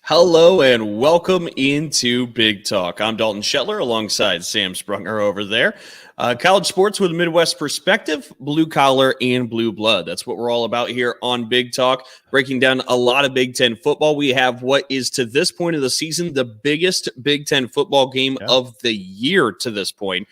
Hello and welcome into Big Talk. I'm Dalton Shetler alongside Sam Sprunger over there. College sports with a Midwest perspective, blue collar and blue blood. That's what we're all about here on Big Talk, breaking down a lot of Big Ten football. We have what is to this point of the season the biggest Big Ten football game of the year to this point,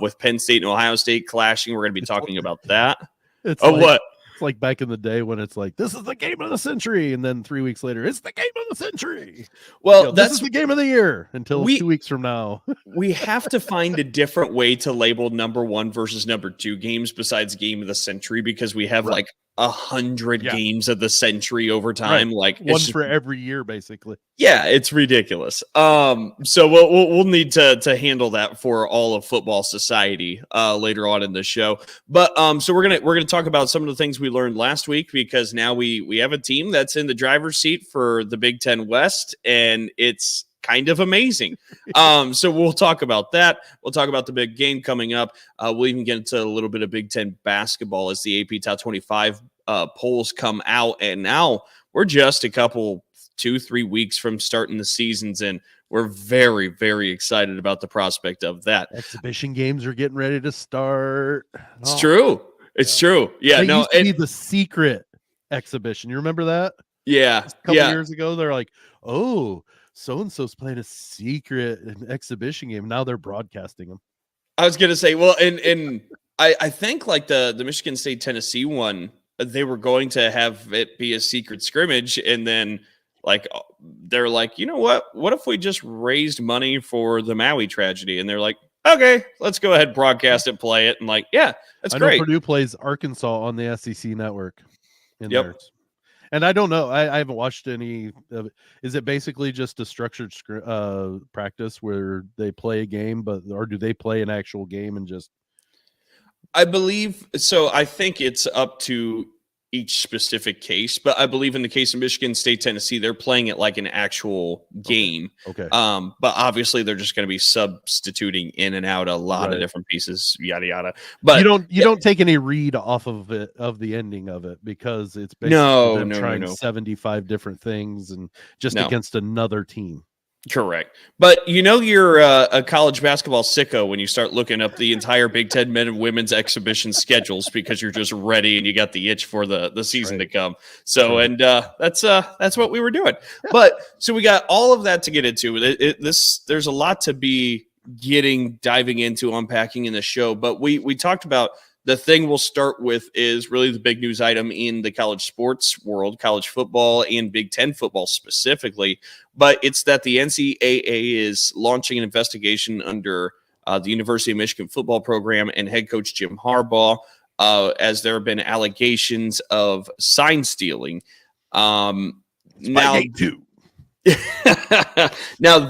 with Penn State and Ohio State clashing. We're going to be talking about that. What? It's like back in the day when it's like, this is the game of the century. And then 3 weeks later, it's the game of the century. Well, this is the game of the year until 2 weeks from now. We have to find a different way to label number one versus number two games besides game of the century, because we have like 100 games of the century over time. Like one for every year, basically. Yeah, it's ridiculous. So we'll need to handle that for all of football society later on in the show. But so we're gonna talk about some of the things we learned last week, because now we have a team that's in the driver's seat for the Big Ten West, and it's kind of amazing. So we'll talk about that. We'll talk about the big game coming up. We'll even get into a little bit of Big Ten basketball as the AP Top 25 polls come out, and now we're just a couple 2-3 weeks from starting the seasons, and we're very, very excited about the prospect of that. Exhibition games are getting ready to start. It's true. It's true. Yeah, they used to be the secret exhibition. You remember that? Yeah. A couple years ago, they're like, oh, so-and-so's playing a secret exhibition game. Now they're broadcasting them. I was going to say, well, and I think like the Michigan State Tennessee one, they were going to have it be a secret scrimmage, and then like they're like, you know what if we just raised money for the Maui tragedy? And they're like, okay, let's go ahead and broadcast it, play it. And like, yeah, that's great. I know Purdue plays Arkansas on the SEC network. Theirs. And I don't know. I haven't watched any of it. Is it basically just a structured practice where they play a game, or do they play an actual game and just? I believe so. I think it's up to each specific case, but I believe in the case of Michigan State, Tennessee, they're playing it like an actual game. Okay. But obviously they're just going to be substituting in and out a lot of different pieces, yada yada. But you don't take any read off of it, of the ending of it, because it's basically trying 75 different things and just against another team. Correct. But you're a college basketball sicko when you start looking up the entire Big Ten men and women's exhibition schedules, because you're just ready and you got the itch for the season to come. So, and that's what we were doing. Yeah. But so we got all of that to get into. There's a lot to be diving into, unpacking in the show. But we talked about the thing we'll start with is really the big news item in the college sports world, college football and Big Ten football specifically. But it's that the NCAA is launching an investigation under the University of Michigan football program and head coach Jim Harbaugh, as there have been allegations of sign stealing. Now,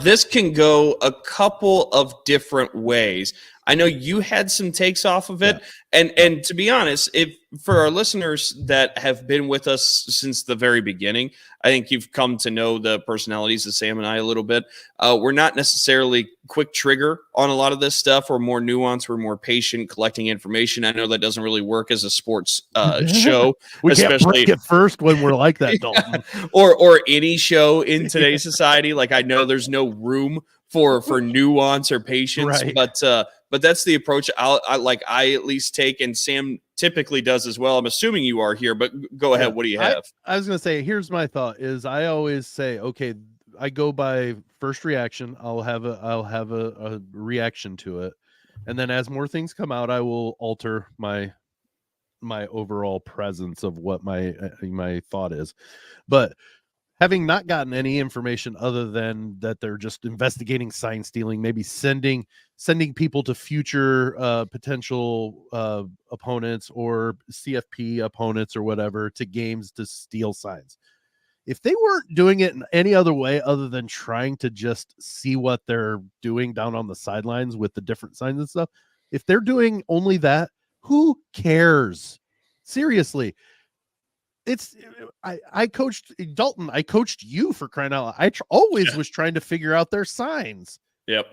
this can go a couple of different ways. I know you had some takes off of it. And to be honest, if for our listeners that have been with us since the very beginning, I think you've come to know the personalities of Sam and I a little bit. We're not necessarily quick trigger on a lot of this stuff. We're more nuanced. We're more patient collecting information. I know that doesn't really work as a sports show. We can't break it first when we're like that, Dalton. or any show in today's society. Like, I know there's no room for nuance or patience, but that's the approach I at least take, and Sam typically does as well. I'm assuming you are here, but go ahead. What do you have? I was going to say, here's my thought is I always say, okay, I go by first reaction. I'll have a reaction to it. And then as more things come out, I will alter my overall presence of what my thought is. But having not gotten any information other than that they're just investigating sign stealing, maybe sending people to future potential opponents or CFP opponents or whatever to games to steal signs. If they weren't doing it in any other way other than trying to just see what they're doing down on the sidelines with the different signs and stuff, if they're doing only that, who cares? Seriously. I coached Dalton. I coached you, for crying out loud. I always was trying to figure out their signs. Yep.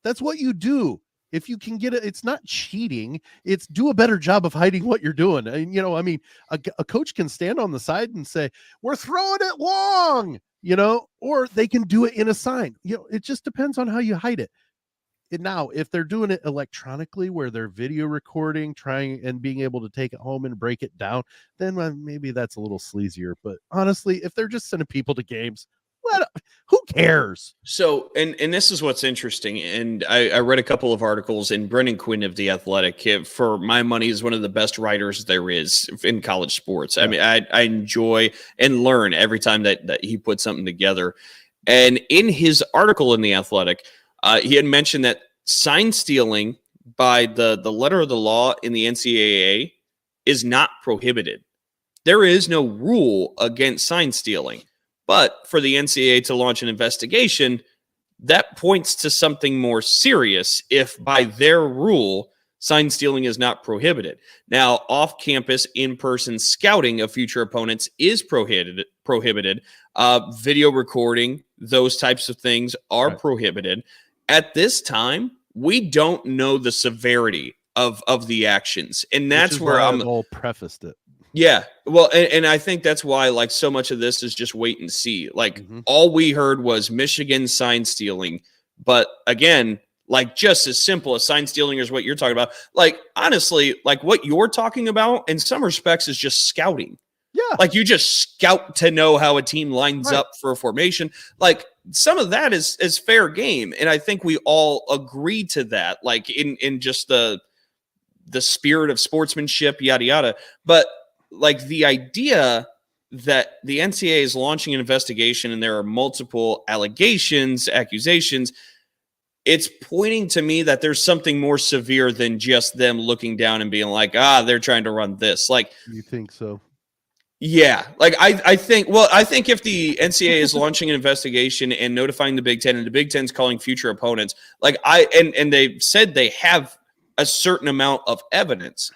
That's what you do. If you can get it, it's not cheating. It's do a better job of hiding what you're doing. And, a coach can stand on the side and say, we're throwing it long. or they can do it in a sign. It just depends on how you hide it. And now, if they're doing it electronically, where they're video recording, trying and being able to take it home and break it down, then maybe that's a little sleazier. But honestly, if they're just sending people to games, who cares? So, and this is what's interesting. And I read a couple of articles, and Brendan Quinn of The Athletic, for my money, is one of the best writers there is in college sports. Yeah. I mean, I enjoy and learn every time that he puts something together. And in his article in The Athletic, he had mentioned that sign stealing by the letter of the law in the NCAA is not prohibited. There is no rule against sign stealing. But for the NCAA to launch an investigation, that points to something more serious if by their rule, sign stealing is not prohibited. Now, off-campus, in-person scouting of future opponents is prohibited. Video recording, those types of things are prohibited. At this time, we don't know the severity of the actions. And that's where I've all prefaced it. Yeah. Well, and I think that's why like so much of this is just wait and see. Like all we heard was Michigan sign stealing. But again, like just as simple as sign stealing is what you're talking about. Like honestly, like what you're talking about in some respects is just scouting. Yeah. Like you just scout to know how a team lines up for a formation. Like some of that is fair game. And I think we all agree to that, like in just the spirit of sportsmanship, yada, yada. But like the idea that the NCAA is launching an investigation and there are multiple allegations, accusations, it's pointing to me that there's something more severe than just them looking down and being like, they're trying to run this. Like, you think so? Yeah. Like I think if the NCAA is launching an investigation and notifying the Big Ten and the Big Ten's calling future opponents, like and they said they have a certain amount of evidence,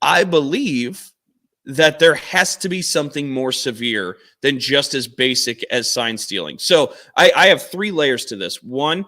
I believe that there has to be something more severe than just as basic as sign stealing. So I have three layers to this. One,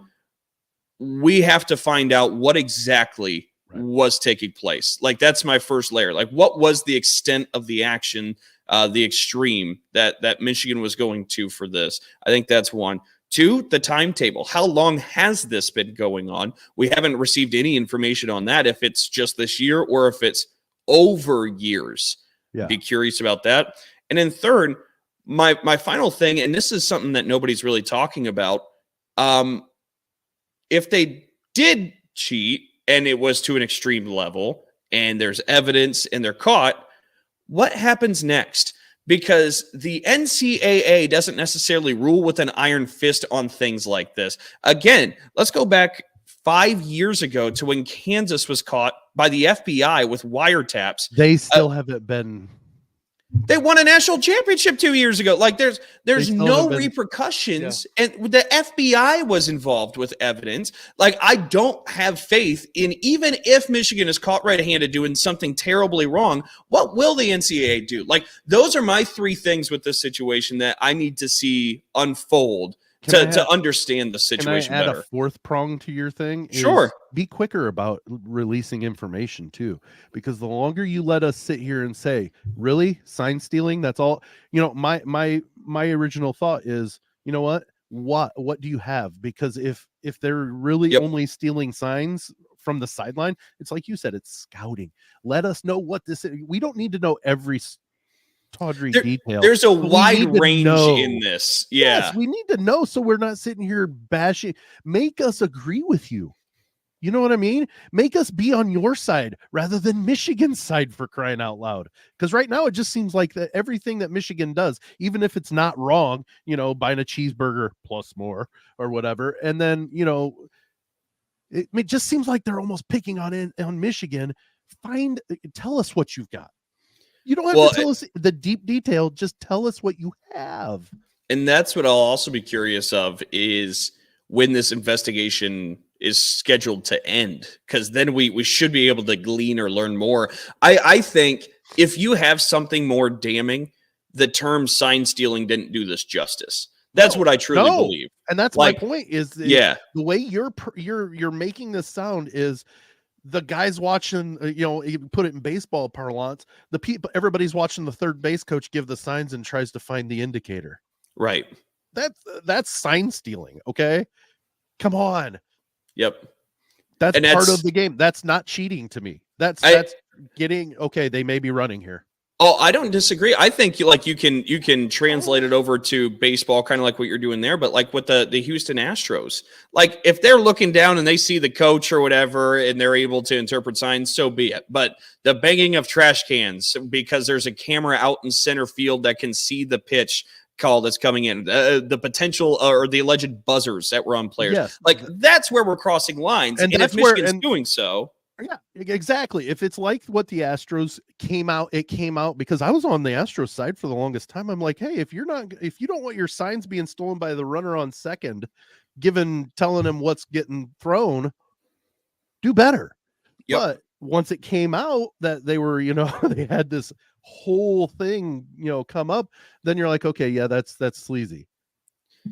we have to find out what exactly was taking place. Like that's my first layer. Like what was the extent of the action, the extreme that Michigan was going to for this? I think that's one. Two, the timetable. How long has this been going on? We haven't received any information on that, if it's just this year or if it's over years. Yeah. Be curious about that. And then third, my final thing, and this is something that nobody's really talking about. If they did cheat and it was to an extreme level and there's evidence and they're caught, what happens next? Because the NCAA doesn't necessarily rule with an iron fist on things like this. Again, let's go back 5 years ago to when Kansas was caught by the FBI with wiretaps. They still haven't been. They won a national championship 2 years ago. Like there's no repercussions. Yeah. And the FBI was involved with evidence. Like I don't have faith in, even if Michigan is caught red-handed doing something terribly wrong, what will the NCAA do? Like those are my three things with this situation that I need to see unfold to understand the situation better. Can I add better. A fourth prong to your thing? Sure. Be quicker about releasing information too, because the longer you let us sit here and say, really, sign stealing, that's all, my original thought is, you know what do you have? Because if they're really only stealing signs from the sideline, it's like you said, it's scouting. Let us know what this is. We don't need to know every tawdry detail. There's a wide range in this. Yeah. Yes, we need to know, so we're not sitting here bashing. Make us agree with you. You know what I mean? Make us be on your side rather than Michigan's side, for crying out loud. Because right now it just seems like that everything that Michigan does, even if it's not wrong, buying a cheeseburger plus more or whatever, and then it just seems like they're almost picking on Michigan. Tell us what you've got. You don't have to tell us the deep detail. Just tell us what you have. And that's what I'll also be curious of is when this investigation is scheduled to end, because then we should be able to glean or learn more. I think if you have something more damning, the term sign stealing didn't do this justice. That's what I truly believe. And that's my point is the way you're making this sound is the guys watching, you put it in baseball parlance, everybody's watching the third base coach give the signs and tries to find the indicator. Right. That's sign stealing. Okay. Come on. Yep. That's part of the game. That's not cheating to me. That's getting, okay, they may be running here. Oh, I don't disagree. I think you can translate it over to baseball, kind of like what you're doing there, but like with the Houston Astros, like if they're looking down and they see the coach or whatever, and they're able to interpret signs, so be it. But the banging of trash cans because there's a camera out in center field that can see the pitch call that's coming in, the potential or the alleged buzzers that were on players, yes. like that's where we're crossing lines, and if Michigan's doing so. Yeah, exactly. If it's like what the Astros came out because I was on the Astros side for the longest time. I'm like, hey, if you don't want your signs being stolen by the runner on second, telling him what's getting thrown, do better. Yep. But once it came out that they were, they had this whole thing, come up, then you're like, okay, yeah, that's sleazy.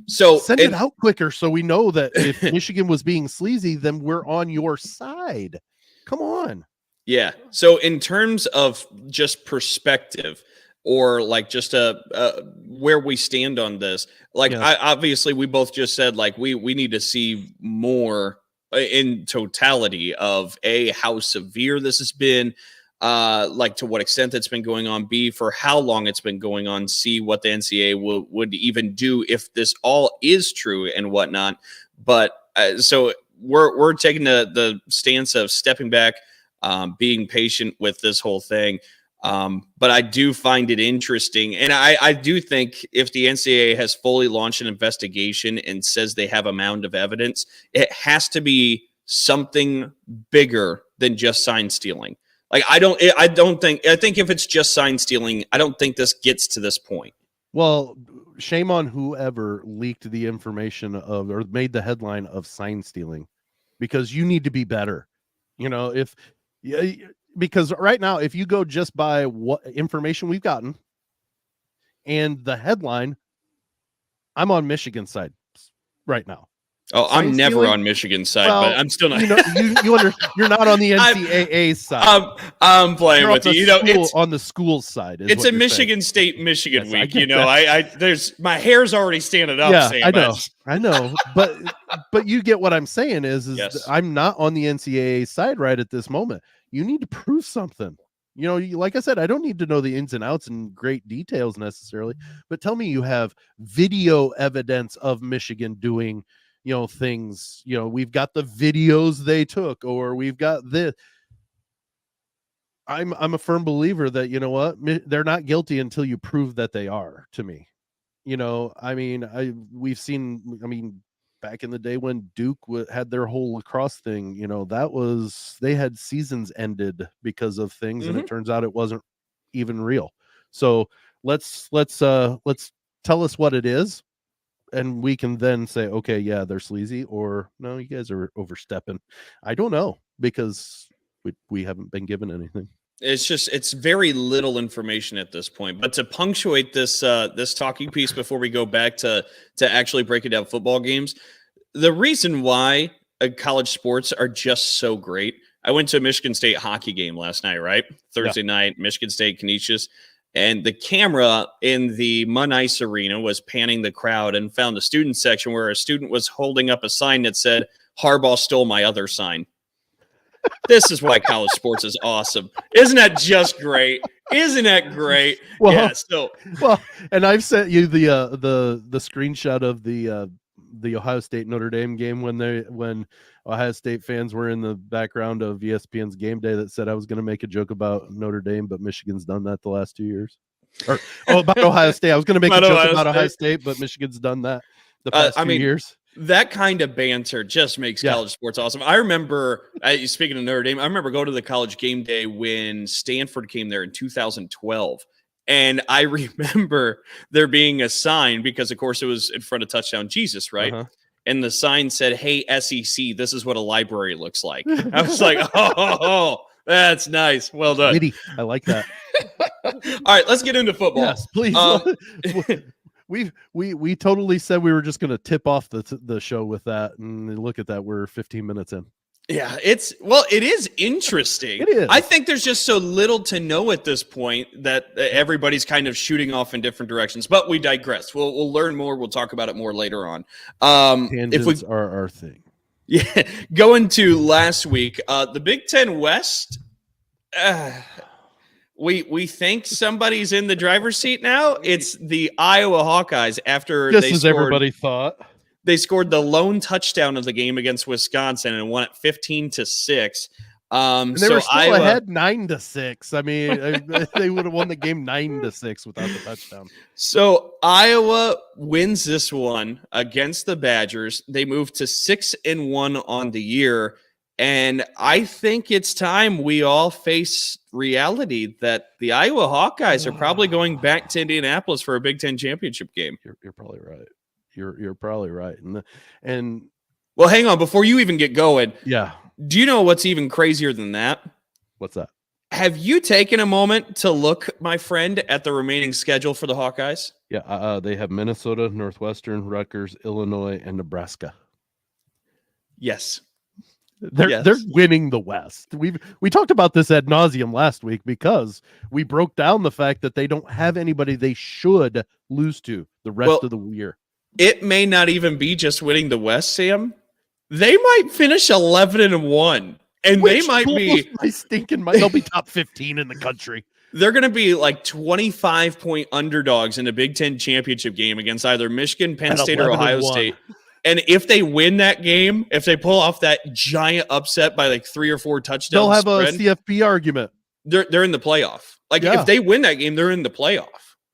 So send it out quicker so we know that if Michigan was being sleazy, then we're on your side. Come on. Yeah. So in terms of just perspective or like just where we stand on this, like obviously we both just said like we need to see more in totality of how severe this has been, like to what extent it's been going on, B, for how long it's been going on, C, what the NCAA would even do if this all is true and whatnot. But so we're taking the stance of stepping back, being patient with this whole thing. But I do find it interesting. And I do think if the NCAA has fully launched an investigation and says they have a mound of evidence, it has to be something bigger than just sign stealing. Like, I think if it's just sign stealing, I don't think this gets to this point. Well, shame on whoever leaked the information or made the headline of sign stealing, because you need to be better. Because right now, if you go just by what information we've gotten and the headline, I'm on Michigan's side right now. Oh, I'm never on Michigan's side, but I'm still not. You're not on the NCAA side. I'm playing with you. It's on the school side. It's a Michigan State Michigan week. There's my hair's already standing up. Yeah, Sam, I know, but you get what I'm saying is yes. I'm not on the NCAA side right at this moment. You need to prove something. Like I said, I don't need to know the ins and outs and great details necessarily, but tell me you have video evidence of Michigan doing things, we've got the videos they took, or we've got this. I'm a firm believer that, they're not guilty until you prove that they are, to me. We've seen, back in the day when Duke had their whole lacrosse thing, they had seasons ended because of things, and it turns out it wasn't even real. So let's tell us what it is. And we can then say, okay, yeah, they're sleazy, or no, you guys are overstepping. I don't know, because we haven't been given anything. It's very little information at this point. But to punctuate this talking piece before we go back to actually breaking down football games, the reason why college sports are just so great. I went to a Michigan State hockey game last night, right? Thursday night, Michigan State, Canisius. And the camera in the Munn Ice Arena was panning the crowd and found the student section where a student was holding up a sign that said, "Harbaugh stole my other sign." This is why college sports is awesome. Isn't that just great? Isn't that great? Well, yeah. And I've sent you the screenshot of the Ohio State Notre Dame game when Ohio State fans were in the background of ESPN's Game Day that said I was going to make a joke about Notre Dame, but Michigan's done that the last 2 years. About Ohio State. I was going to make a joke about Ohio State, but Michigan's done that the past 2 years. That kind of banter just makes college sports awesome. I remember, speaking of Notre Dame, I remember going to the College Game Day when Stanford came there in 2012. And I remember there being a sign, because, of course, it was in front of Touchdown Jesus, right? Uh-huh. And the sign said, "Hey, SEC, this is what a library looks like." I was like, oh, that's nice. Well done. Witty. I like that. All right, let's get into football. Yes, please. We totally said we were just going to tip off the show with that, and look at that, we're 15 minutes in. Yeah, it is interesting. It is. I think there's just so little to know at this point that everybody's kind of shooting off in different directions. But we digress. We'll learn more. We'll talk about it more later on. Tangents are our thing. Yeah, going to last week, the Big Ten West. We think somebody's in the driver's seat now. It's the Iowa Hawkeyes after just as everybody thought. They scored the lone touchdown of the game against Wisconsin and won it 15-6. And they were still ahead 9-6. I mean, they would have won the game 9-6 without the touchdown. So Iowa wins this one against the Badgers. They move to 6-1 on the year. And I think it's time we all face reality that the Iowa Hawkeyes are probably going back to Indianapolis for a Big Ten championship game. You're probably right. You're probably right. And well, hang on before you even get going. Yeah. Do you know what's even crazier than that? What's that? Have you taken a moment to look, my friend, at the remaining schedule for the Hawkeyes? Yeah, they have Minnesota, Northwestern, Rutgers, Illinois, and Nebraska. Yes. They're winning the West. We talked about this ad nauseum last week because we broke down the fact that they don't have anybody they should lose to the rest of the year. It may not even be just winning the West, Sam. They might finish 11-1, and they might be my stinking. They'll be top 15 in the country. They're going to be like 25-point underdogs in a Big Ten championship game against either Michigan, Penn State, or Ohio State. And if they win that game, if they pull off that giant upset by like 3 or 4 touchdowns, they'll have a CFP argument. They're in the playoff. Like if they win that game, they're in the playoff.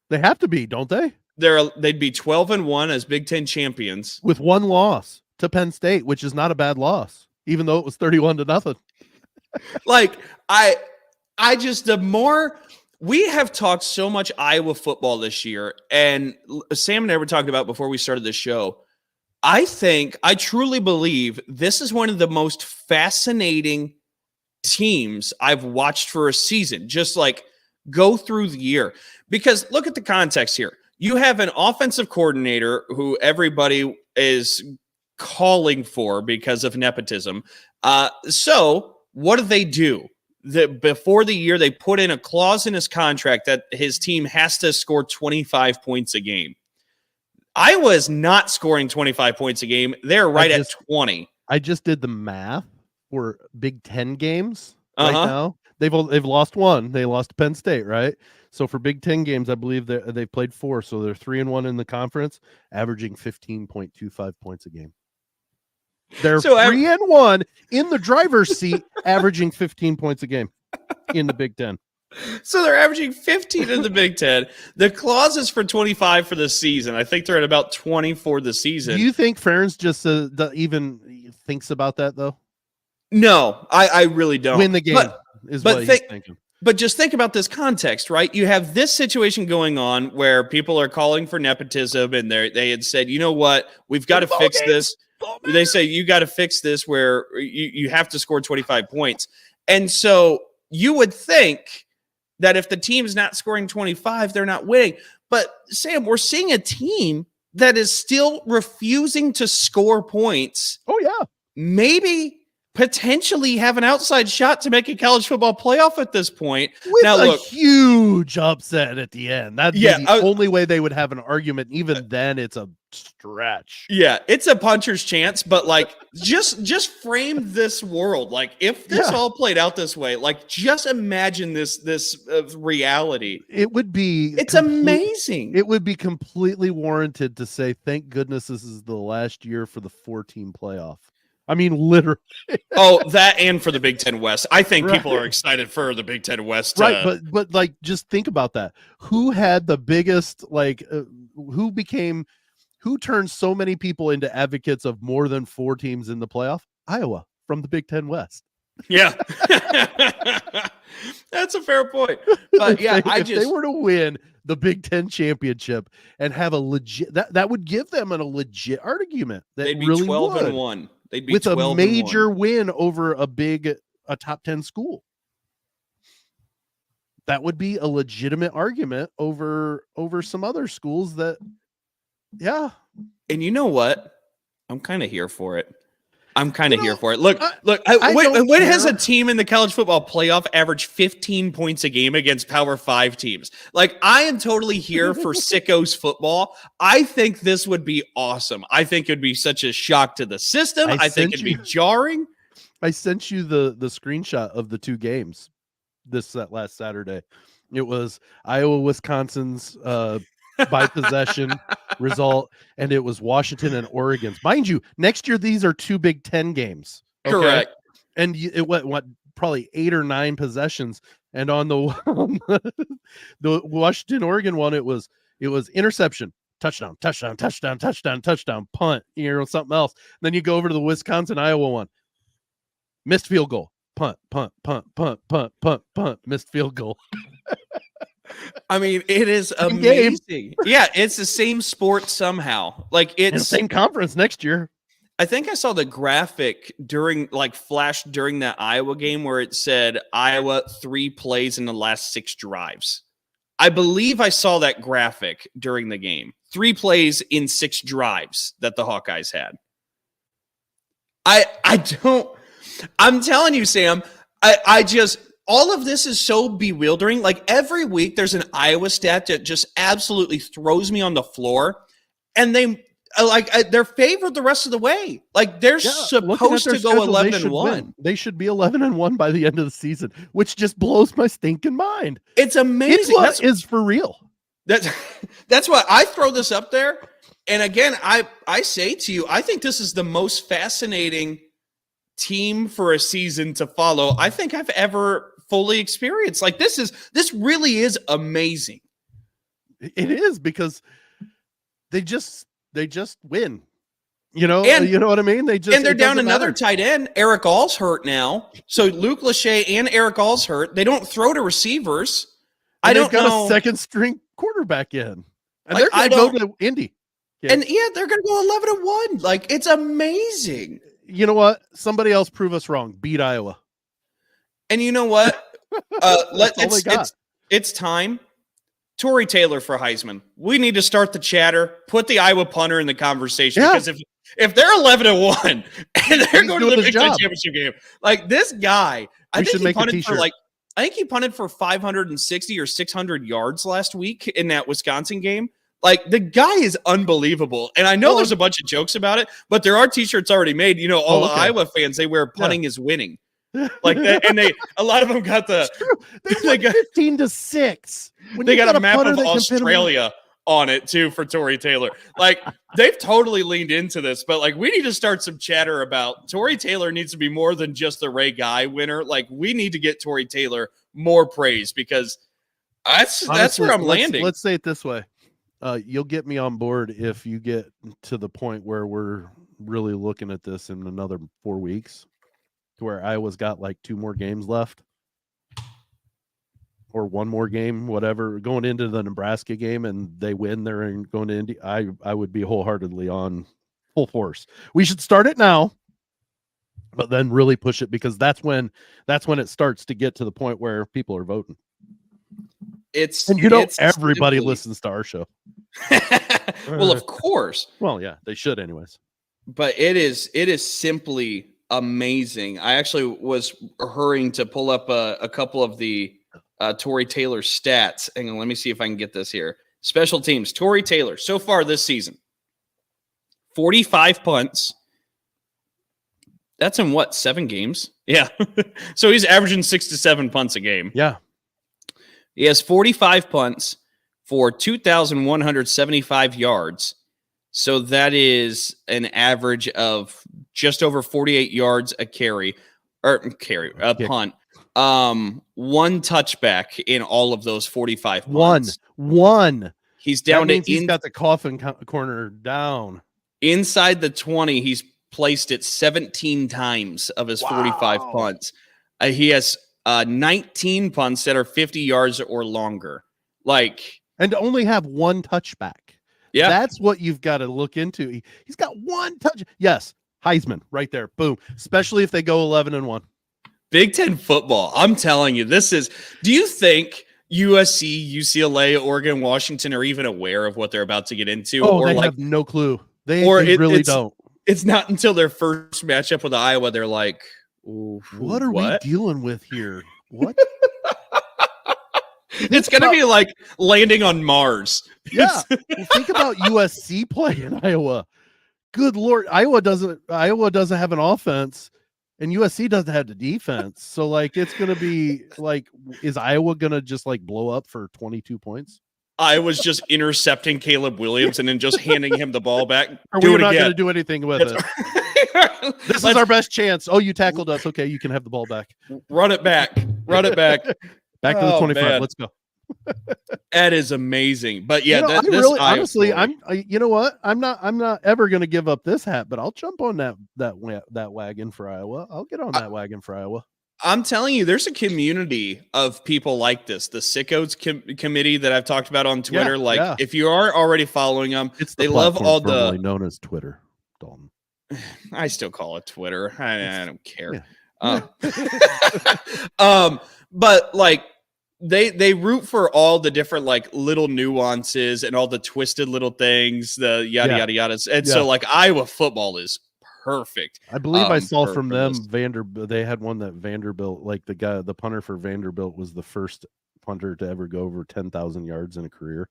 They have to be, don't they? They'd be 12-1 as Big Ten champions with one loss to Penn State, which is not a bad loss, even though it was 31-0. Like I just the more we have talked so much Iowa football this year, and Sam and I were talking about before we started the show. I truly believe this is one of the most fascinating teams I've watched for a season. Just like go through the year, because look at the context here. You have an offensive coordinator who everybody is calling for because of nepotism. So what do? Before the year, they put in a clause in his contract that his team has to score 25 points a game. Iowa is not scoring 25 points a game. They're right at 20. I just did the math for Big Ten games right now. They've lost one. They lost to Penn State, right? So for Big Ten games, I believe they've played 4. So they're 3-1 in the conference, averaging 15.25 points a game. They're 3-1 in the driver's seat, averaging 15 points a game in the Big Ten. So they're averaging 15 in the Big Ten. The clause is for 25 for the season. I think they're at about 20 for the season. Do you think Ferentz just even thinks about that, though? No, I really don't. Win the game is what he's thinking. But just think about this context, right? You have this situation going on where people are calling for nepotism, and they had said, you know what, we've got to fix this. They say you got to fix this where you have to score 25 points. And so you would think that if the team's not scoring 25, they're not winning. But Sam, we're seeing a team that is still refusing to score points. Oh, yeah. Maybe potentially have an outside shot to make a college football playoff at this point. With a huge upset at the end. That'd be the only way they would have an argument. Even then, it's a stretch. Yeah, it's a puncher's chance, but like just frame this world. Like if this all played out this way, like just imagine this reality. It would be amazing. It would be completely warranted to say, thank goodness this is the last year for the 4-team playoff. I mean, literally. Oh, that and for the Big Ten West. I think people are excited for the Big Ten West. Right, but like, just think about that. Who had the biggest, who turned so many people into advocates of more than 4 teams in the playoff? Iowa from the Big Ten West. Yeah. That's a fair point. But yeah, if they were to win the Big Ten championship and have a legit, that would give them a legit argument. They'd be really 12-1. They'd be with a major 1. win over a top 10 school. That would be a legitimate argument over some other schools that, yeah. And you know what? I'm kind of here for it. I'm kind of here for it. Look, I when has a team in the college football playoff averaged 15 points a game against Power 5 teams? Like, I am totally here for sickos football. I think this would be awesome. I think it would be such a shock to the system. I think it'd be jarring. I sent you the screenshot of the two games that last Saturday. It was Iowa, Wisconsin's by possession result, and it was Washington and Oregon's. Mind you, next year these are two Big Ten games. Okay? Correct. And it went probably 8 or 9 possessions. And on the the Washington Oregon one, it was interception, touchdown, touchdown, touchdown, touchdown, touchdown, punt, something else. And then you go over to the Wisconsin Iowa one, missed field goal, punt, punt, punt, punt, punt, punt, punt, missed field goal. I mean, it is amazing. Yeah, it's the same sport somehow. Like, it's the same conference next year. I think I saw the graphic flash during that Iowa game where it said Iowa 3 plays in the last 6 drives. I believe I saw that graphic during the game. 3 plays in 6 drives that the Hawkeyes had. I'm telling you, Sam, I just, all of this is so bewildering. Like, every week there's an Iowa stat that just absolutely throws me on the floor, and they're favored the rest of the way. Like, they're supposed to go 11-1. They should be 11-1 by the end of the season, which just blows my stinking mind. It's amazing. That is for real. That's why I throw this up there. And again, I say to you, I think this is the most fascinating team for a season to follow I think I've ever fully experienced. Like, this really is amazing. It is, because they just win. You know what I mean? They're down another tight end. Eric All's hurt now. So Luke Lachey and Eric All's hurt. They don't throw to receivers. And they've got a second string quarterback in. And they're going to go to Indy. Yeah. And they're going to go 11-1. Like, it's amazing. You know what? Somebody else prove us wrong. Beat Iowa. And you know what? It's time. Tory Taylor for Heisman. We need to start the chatter. Put the Iowa punter in the conversation, because if they're 11-1 and they're going to the Big Ten championship game, like, this guy, I think he punted for 560 or 600 yards last week in that Wisconsin game. Like, the guy is unbelievable. And I know there's a bunch of jokes about it, but there are t-shirts already made. You know, all the Iowa fans, they wear punting is winning. Like that, and a lot of them got they got 15-6. They got a map of Australia on it too for Tory Taylor. Like, they've totally leaned into this, but like, we need to start some chatter about Tory Taylor needs to be more than just the Ray Guy winner. Like, we need to get Tory Taylor more praise, because that's where I'm landing. Let's say it this way. You'll get me on board if you get to the point where we're really looking at this in another 4 weeks, to where Iowa's got like 2 more games left, or 1 more game, whatever, going into the Nebraska game, and they win. They're going to Indy. I would be wholeheartedly on full force. We should start it now, but then really push it, because that's when it starts to get to the point where people are voting. Everybody listens to our show. Well, of course. Well, yeah, they should anyways. But it is simply amazing. I actually was hurrying to pull up a couple of the Tory Taylor stats. Hang on, let me see if I can get this here. Special teams, Tory Taylor, so far this season, 45 punts. That's in 7 games? Yeah. So he's averaging 6 to 7 punts a game. Yeah. He has 45 punts for 2,175 yards. So that is an average of just over 48 yards a punt. 1 touchback in all of those 45 punts. One. He's down to he's got the coffin corner down. Inside the 20, he's placed it 17 times of his 45 punts. He has 19 punts that are 50 yards or longer. And to only have 1 touchback. Yeah. That's what you've got to look into. He's got 1 touch. Yes. Heisman right there. Boom. Especially if they go 11-1. Big Ten football. I'm telling you, do you think USC, UCLA, Oregon, Washington are even aware of what they're about to get into? Oh, they have no clue. They really don't. it's not until their first matchup with Iowa they're like, what are we dealing with here? What? It's going to be like landing on Mars. Yeah. Well, think about USC play in Iowa. Good Lord. Iowa doesn't have an offense, and USC doesn't have the defense. So like, it's going to be like, is Iowa going to just like blow up for 22 points? I was just intercepting Caleb Williams and then just handing him the ball back. We're not going to do anything with it. This is our best chance. Oh, you tackled us. Okay, you can have the ball back. Run it back. Back to the 25. Man. Let's go. That is amazing. But yeah, honestly, you know what? I'm not ever going to give up this hat, but I'll jump on that wagon for Iowa. I'll get on that wagon for Iowa. I'm telling you, there's a community of people like this. The Sickos committee that I've talked about on Twitter. If you are already following them, they love all the known as Twitter, Dalton. I still call it Twitter. I don't care. Yeah. But like they root for all the different like little nuances and all the twisted little things, the yada yada yada. And so like Iowa football is perfect. I believe I saw from them Vanderbilt. They had one that Vanderbilt, like the punter for Vanderbilt, was the first punter to ever go over 10,000 yards in a career.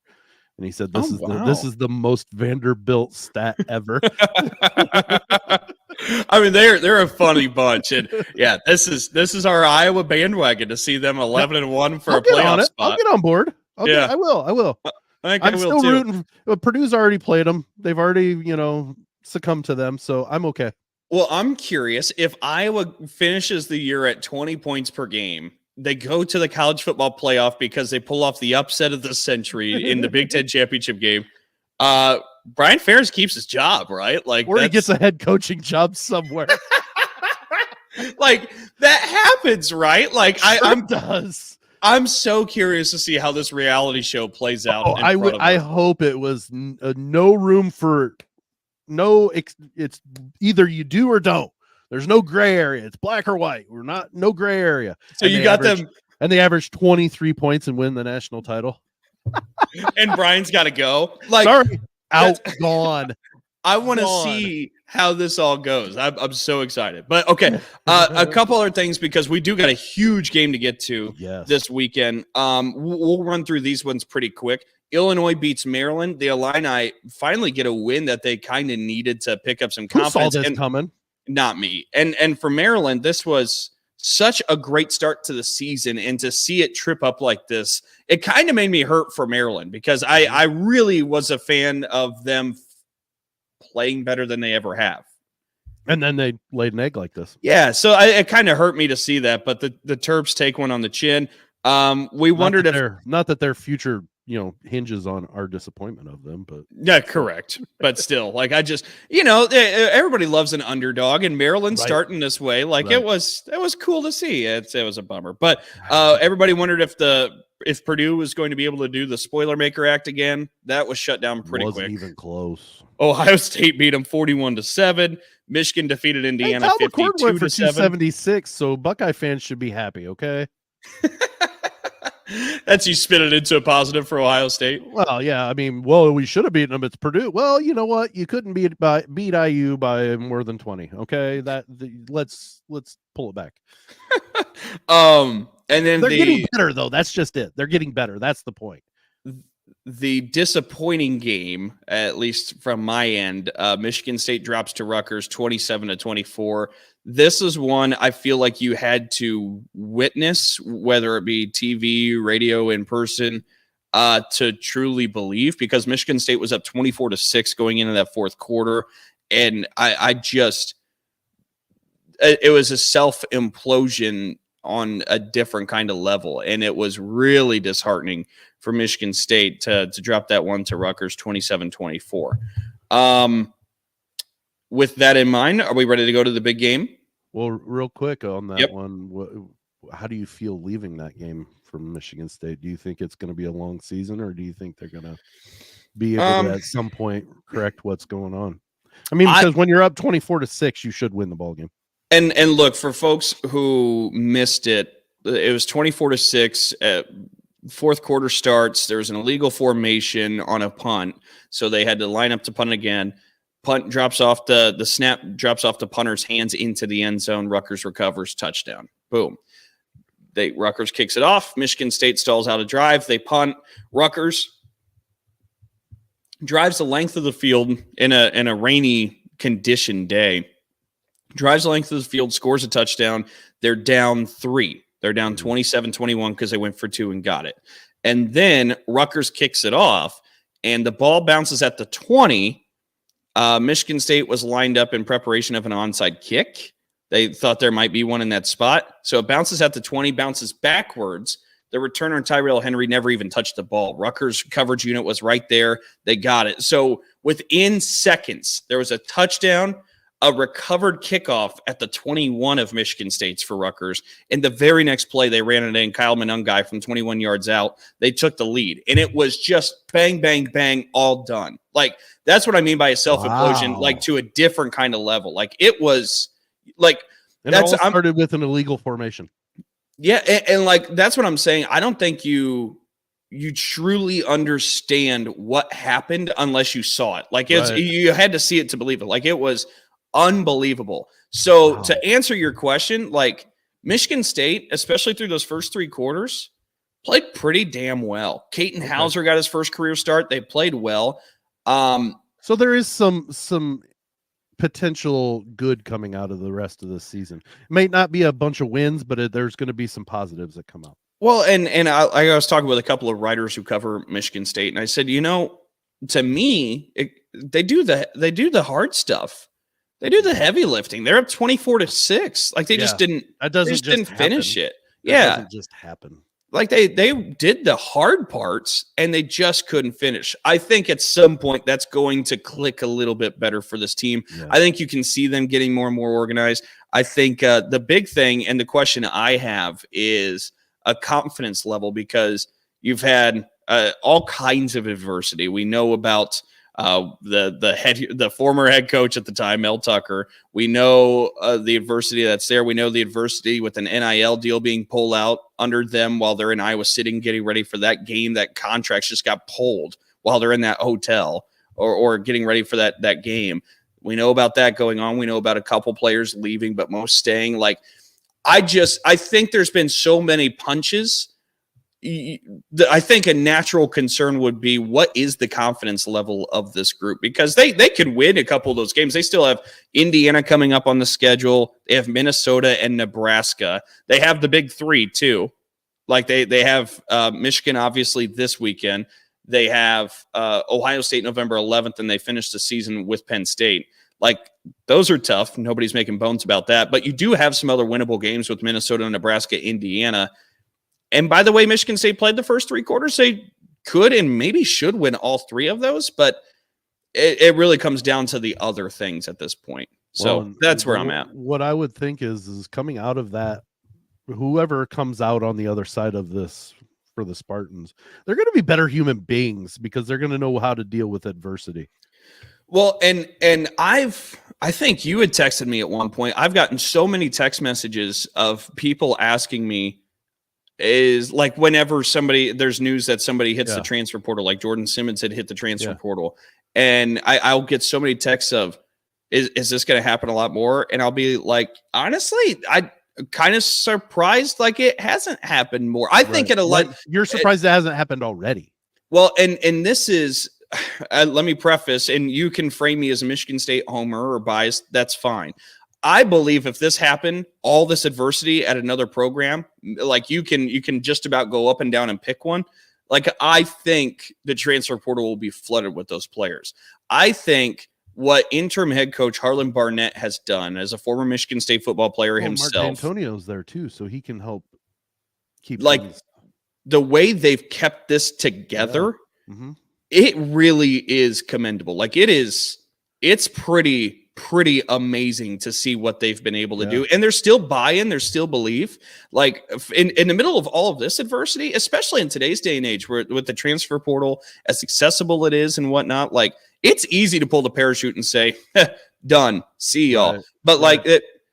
And he said, this is the most Vanderbilt stat ever. I mean, they're a funny bunch, and yeah, this is our Iowa bandwagon to see them 11-1 for a playoff spot. I'll get on board. I will. I'm still rooting. Purdue's already played them. They've already succumbed to them, so I'm okay. Well, I'm curious if Iowa finishes the year at 20 points per game. They go to the college football playoff because they pull off the upset of the century in the Big Ten championship game. Brian Ferentz keeps his job, right? Or he gets a head coaching job somewhere. Like that happens, right? Like does. I'm so curious to see how this reality show plays out. I hope it was no room for it's either you do or don't. There's no gray area. It's black or white. No gray area. So you got them, and they average 23 points and win the national title. And Brian's got to go. Gone. I want to see how this all goes. I'm so excited. But okay, a couple other things because we do got a huge game to get to this weekend. We'll run through these ones pretty quick. Illinois beats Maryland. The Illini finally get a win that they kind of needed to pick up some confidence. Who saw this coming? Not me. And for Maryland, this was such a great start to the season, and to see it trip up like this, it kind of made me hurt for Maryland because I really was a fan of them playing better than they ever have. And then they laid an egg like this. Yeah, so it kind of hurt me to see that, but the Terps take one on the chin. We wondered if not that their future hinges on our disappointment of them, but yeah, correct. But still, like I just, everybody loves an underdog, and Maryland starting this way, it was cool to see. It was a bummer, but everybody wondered if Purdue was going to be able to do the Spoiler-Maker Act again. That was shut down pretty quick. Wasn't even close. Ohio State beat them 41-7. Michigan defeated Indiana 52-7 for 276. So Buckeye fans should be happy. Okay. That's you spin it into a positive for Ohio State. Well, yeah. I mean, we should have beaten them. It's Purdue. Well, you know what? You couldn't beat IU by more than 20. Okay, let's pull it back. And then they're getting better, though. That's just it. They're getting better. That's the point. The disappointing game, at least from my end, Michigan State drops to Rutgers 27-24. This is one I feel like you had to witness, whether it be TV, radio, in person, to truly believe, because Michigan State was up 24-6 going into that fourth quarter. And it was a self-implosion on a different kind of level. And it was really disheartening for Michigan State to drop that one to Rutgers 27-24. With that in mind, are we ready to go to the big game? Well, real quick on that one, how do you feel leaving that game from Michigan State? Do you think it's going to be a long season, or do you think they're going to be able to at some point correct what's going on? I mean, because when you're up 24-6, you should win the ball game. And look, for folks who missed it, it was 24-6. Fourth quarter starts. There was an illegal formation on a punt, so they had to line up to punt again. Punt drops off the snap drops off the punter's hands into the end zone. Rutgers recovers, touchdown. Boom. Rutgers kicks it off. Michigan State stalls out a drive. They punt. Rutgers drives the length of the field in a rainy condition day. Drives the length of the field, scores a touchdown. They're down 3. They're down 27-21 because they went for 2 and got it. And then Rutgers kicks it off, and the ball bounces at the 20. Michigan State was lined up in preparation of an onside kick. They thought there might be one in that spot. So it bounces at the 20, bounces backwards. The returner, Tyrell Henry, never even touched the ball. Rutgers' coverage unit was right there. They got it. So within seconds, there was a touchdown, a recovered kickoff at the 21 of Michigan State's for Rutgers. And the very next play, they ran it in. Kyle Monungai from 21 yards out. They took the lead. And it was just bang, bang, bang, all done. Like, that's what I mean by a self-implosion, like to a different kind of level. Like, it was like, and it all started with an illegal formation. Yeah. And like, that's what I'm saying. I don't think you truly understand what happened unless you saw it. Like, it's, you had to see it to believe it. Like, it was unbelievable. So to answer your question, like, Michigan State, especially through those first 3 quarters, played pretty damn well. Caton Hauser got his first career start. They played well. So there is some potential good coming out of the rest of this season. It may not be a bunch of wins, but there's going to be some positives that come out. Well, and I was talking with a couple of writers who cover Michigan State, and I said, to me, they do the hard stuff. They do the heavy lifting. They're up 24-6. Like, they just didn't. That didn't finish it. That doesn't just happen. Like, they did the hard parts and they just couldn't finish. I think at some point that's going to click a little bit better for this team. Yeah. I think you can see them getting more and more organized. I think the big thing and the question I have is a confidence level, because you've had all kinds of adversity. We know about the former head coach at the time, Mel Tucker. We know the adversity that's there. We know the adversity with an NIL deal being pulled out under them while they're in Iowa City getting ready for that game. That contracts just got pulled while they're in that hotel or getting ready for that game. We know about that going on. We know about a couple players leaving, but most staying. Like, I think there's been so many punches. I think a natural concern would be, what is the confidence level of this group? Because they could win a couple of those games. They still have Indiana coming up on the schedule. They have Minnesota and Nebraska. They have the big 3 too. Like, they have Michigan obviously this weekend. They have Ohio State November 11th, and they finish the season with Penn State. Like, those are tough. Nobody's making bones about that. But you do have some other winnable games with Minnesota, Nebraska, Indiana. And by the way, Michigan State played the first 3 quarters. They could and maybe should win all 3 of those, but it really comes down to the other things at this point. So that's where I'm at. What I would think is coming out of that, whoever comes out on the other side of this for the Spartans, they're going to be better human beings because they're going to know how to deal with adversity. Well, and I think you had texted me at one point. I've gotten so many text messages of people asking me, is like, whenever there's news that somebody hits the transfer portal, like Jordan Simmons had hit the transfer portal. And I'll get so many texts of, is this going to happen a lot more? And I'll be like, honestly, I kind of surprised. Like, it hasn't happened more. I think you're surprised it hasn't happened already. Well, and this is, let me preface, and you can frame me as a Michigan State homer or biased. That's fine. I believe if this happened, all this adversity at another program, like, you can just about go up and down and pick one. Like, I think the transfer portal will be flooded with those players. I think what interim head coach Harlan Barnett has done as a former Michigan State football player himself. Mark Antonio's there too, so he can help keep the way they've kept this together. Yeah. Mm-hmm. It really is commendable. Like, it's pretty amazing to see what they've been able to do. And there's still buy-in, there's still belief. Like, in the middle of all of this adversity, especially in today's day and age, where with the transfer portal, as accessible it is and whatnot, like, it's easy to pull the parachute and say, done, see y'all. Right. But like,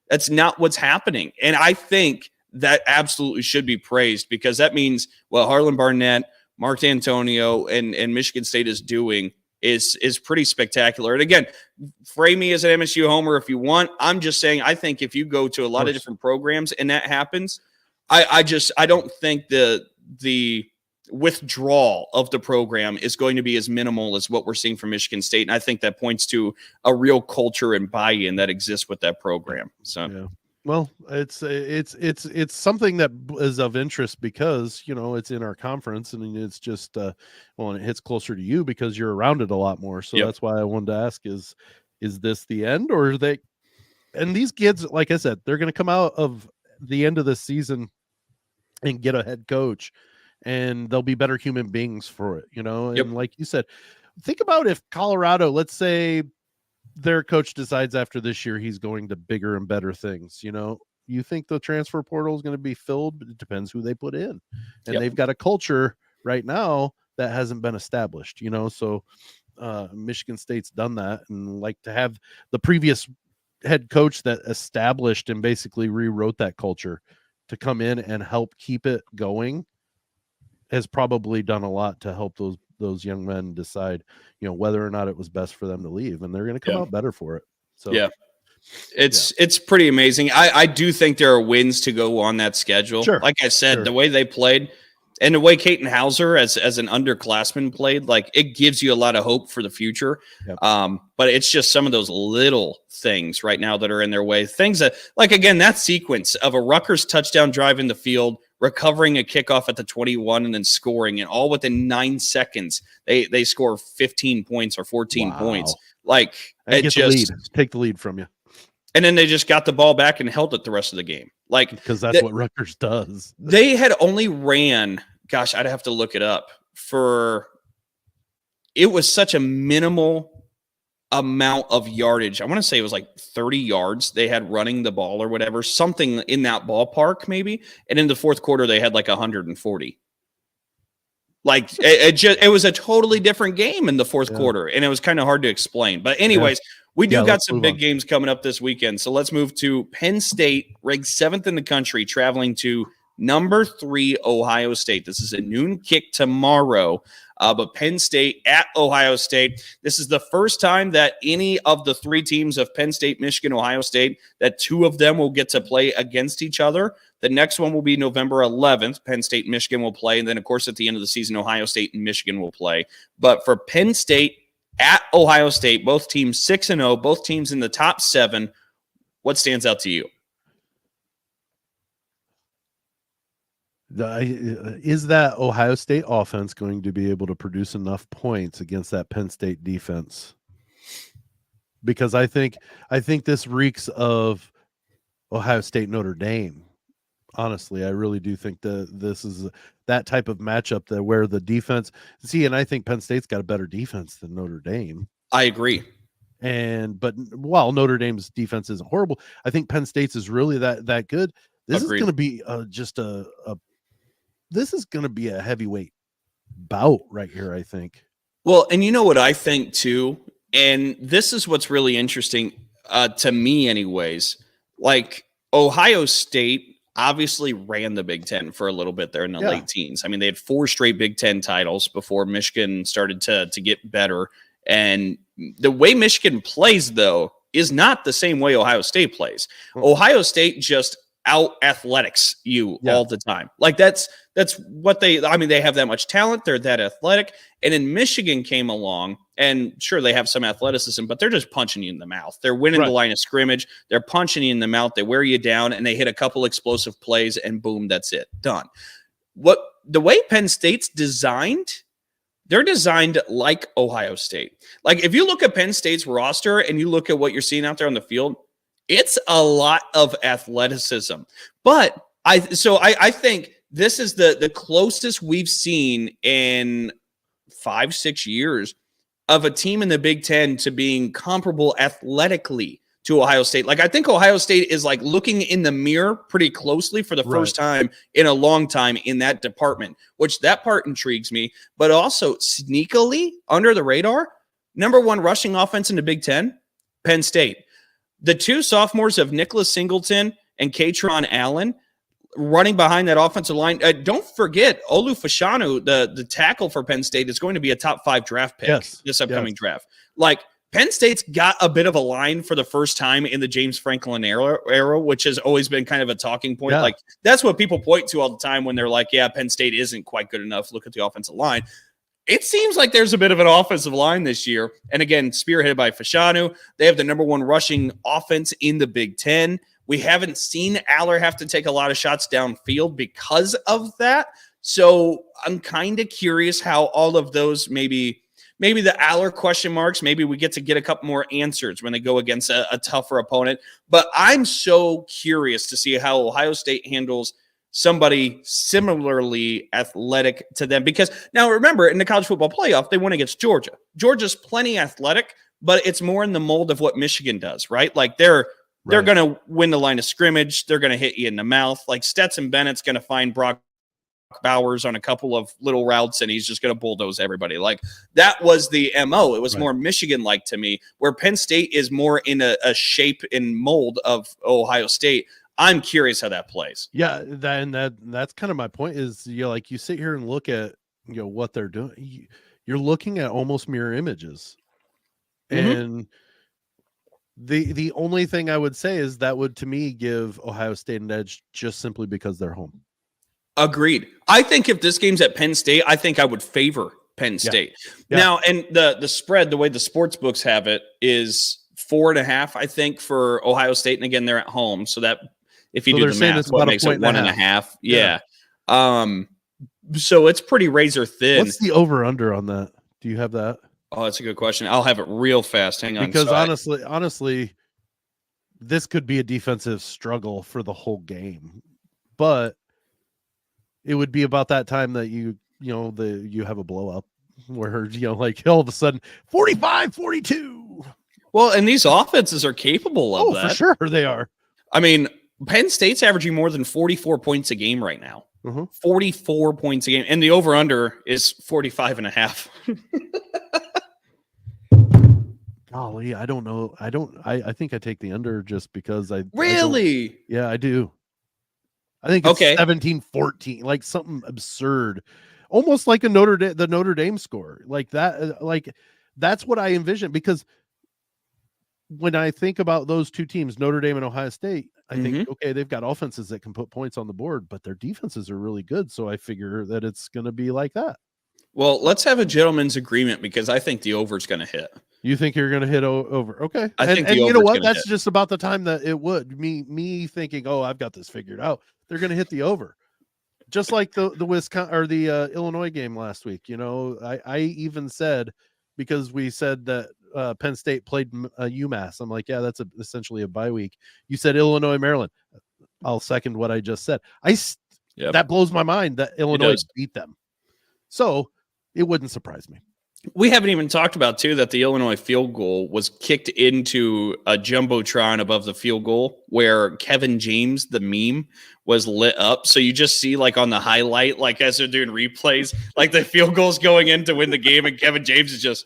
that's not what's happening. And I think that absolutely should be praised, because that means, well, Harlan Barnett, Mark D'Antonio, and Michigan State is doing is pretty spectacular. And again, frame me as an MSU homer if you want. I'm just saying, I think if you go to a lot of different programs and that happens, I don't think the withdrawal of the program is going to be as minimal as what we're seeing from Michigan State. And I think that points to a real culture and buy-in that exists with that program. So, yeah. Well, it's something that is of interest because, it's in our conference and it's just, and it hits closer to you because you're around it a lot more. So that's why I wanted to ask is this the end, or are they, and these kids, like I said, they're going to come out of the end of the season and get a head coach and they'll be better human beings for it, and like you said, think about if Colorado, let's say, their coach decides after this year he's going to bigger and better things. You think the transfer portal is going to be filled, but it depends who they put in. And they've got a culture right now that hasn't been established, so Michigan State's done that, and like to have the previous head coach that established and basically rewrote that culture to come in and help keep it going has probably done a lot to help those young men decide, whether or not it was best for them to leave, and they're going to come out better for it. So it's pretty amazing. I do think there are wins to go on that schedule. Sure. Like I said, the way they played and the way Caton Hauser as an underclassman played, like, it gives you a lot of hope for the future. Yep. But it's just some of those little things right now that are in their way. Things that, like, again, that sequence of a Rutgers touchdown drive in the field, recovering a kickoff at the 21 and then scoring, and all within 9 seconds, they score 15 points or 14 points. Like, and get the lead. Take the lead from you. And then they just got the ball back and held it the rest of the game. Like, because that's what Rutgers does. They had only ran, gosh, I'd have to look it up, it was such a minimal amount of yardage. I want to say it was like 30 yards they had running the ball or whatever, something in that ballpark maybe. And in the fourth quarter, they had like 140. Like, it was a totally different game in the fourth quarter, and it was kind of hard to explain. But anyways, we do got some big games coming up this weekend. So let's move to Penn State, ranked 7th in the country, traveling to number 3 Ohio State. This is a noon kick tomorrow. But Penn State at Ohio State. This is the first time that any of the 3 teams of Penn State, Michigan, Ohio State, that 2 of them will get to play against each other. The next one will be November 11th. Penn State and Michigan will play. And then, of course, at the end of the season, Ohio State and Michigan will play. But for Penn State at Ohio State, both teams 6-0, both teams in the top 7. What stands out to you? Is that Ohio State offense going to be able to produce enough points against that Penn State defense? Because I think this reeks of Ohio State Notre Dame. Honestly, I really do think that this is that type of matchup that where the defense and I think Penn State's got a better defense than Notre Dame. I agree. But while Notre Dame's defense isn't horrible, I think Penn State's is really that good. This is going to be this is going to be a heavyweight bout right here, I think. Well, and you know what I think too, and this is what's really interesting to me anyways, like Ohio State obviously ran the Big Ten for a little bit there in the late teens. I mean, they had 4 straight Big Ten titles before Michigan started to get better. And the way Michigan plays, though, is not the same way Ohio State plays. Ohio State just out-athletics you all the time. Like, that's what they have that much talent. They're that athletic. And then Michigan came along, and sure, they have some athleticism, but they're just punching you in the mouth. They're winning the line of scrimmage. They're punching you in the mouth. They wear you down, and they hit a couple explosive plays, and boom, that's it. Done. The way Penn State's designed, they're designed like Ohio State. Like, if you look at Penn State's roster and you look at what you're seeing out there on the field, it's a lot of athleticism. But I think this is the closest we've seen in 5-6 years of a team in the Big Ten to being comparable athletically to Ohio State. Like, I think Ohio State is like looking in the mirror pretty closely for the first time in a long time in that department, which that part intrigues me. But also sneakily under the radar, number 1 rushing offense in the Big Ten, Penn State. The 2 sophomores of Nicholas Singleton and Katron Allen running behind that offensive line. Don't forget, Olu Fashanu, the tackle for Penn State, is going to be a top 5 draft pick this upcoming draft. Like, Penn State's got a bit of a line for the first time in the James Franklin era, which has always been kind of a talking point. Yeah. Like, that's what people point to all the time when they're like, yeah, Penn State isn't quite good enough. Look at the offensive line. It seems like there's a bit of an offensive line this year. And again, spearheaded by Fashanu. They have the number 1 rushing offense in the Big Ten. We haven't seen Aller have to take a lot of shots downfield because of that. So I'm kind of curious how all of those maybe the Aller question marks, maybe we get a couple more answers when they go against a tougher opponent. But I'm so curious to see how Ohio State handles somebody similarly athletic to them. Because now remember, in the college football playoff, they went against Georgia. Georgia's plenty athletic, but it's more in the mold of what Michigan does, right? Like they're going to win the line of scrimmage. They're going to hit you in the mouth. Like Stetson Bennett's going to find Brock Bowers on a couple of little routes, and he's just going to bulldoze everybody. Like that was the MO. It was more Michigan-like to me, where Penn State is more in a shape and mold of Ohio State. I'm curious how that plays. Yeah, that's kind of my point is, like you sit here and look at, what they're doing. You're looking at almost mirror images. And the only thing I would say is that would, to me, give Ohio State an edge just simply because they're home. Agreed. I think if this game's at Penn State, I think I would favor Penn State. Yeah. Now, and the spread, the way the sports books have it, is 4.5, I think, for Ohio State. And again, they're at home. So that if you do the math, what makes it 1.5? Yeah. So it's pretty razor thin. What's the over-under on that? Do you have that? Oh, that's a good question. I'll have it real fast. Hang on. Because honestly, this could be a defensive struggle for the whole game. But it would be about that time that you have a blow up where, like all of a sudden 45-42. Well, and these offenses are capable of that. For sure they are. I mean, Penn State's averaging more than 44 points a game right now. 44 points a game. And the over-under is 45.5. Golly, I don't know. I think I take the under just because I I do. I think it's 17-14, like something absurd, almost like the Notre Dame score, like that. Like that's what I envision, because when I think about those two teams, Notre Dame and Ohio State, I think, okay, they've got offenses that can put points on the board, but their defenses are really good. So I figure that it's going to be like that. Well, let's have a gentleman's agreement, because I think the over is going to hit. You think you're going to hit over? Okay. I think and you know what? That's just about the time that it would. Me thinking, oh, I've got this figured out. They're going to hit the over, just like the Wisconsin or the Illinois game last week. I even said, because we said that Penn State played UMass. I'm like, yeah, that's essentially a bye week. You said Illinois, Maryland. I'll second what I just said. That blows my mind that Illinois beat them. So it wouldn't surprise me. We haven't even talked about, too, that the Illinois field goal was kicked into a jumbotron above the field goal where Kevin James, the meme, was lit up. So you just see, like, on the highlight, like, as they're doing replays, like, the field goal's going in to win the game, and Kevin James is just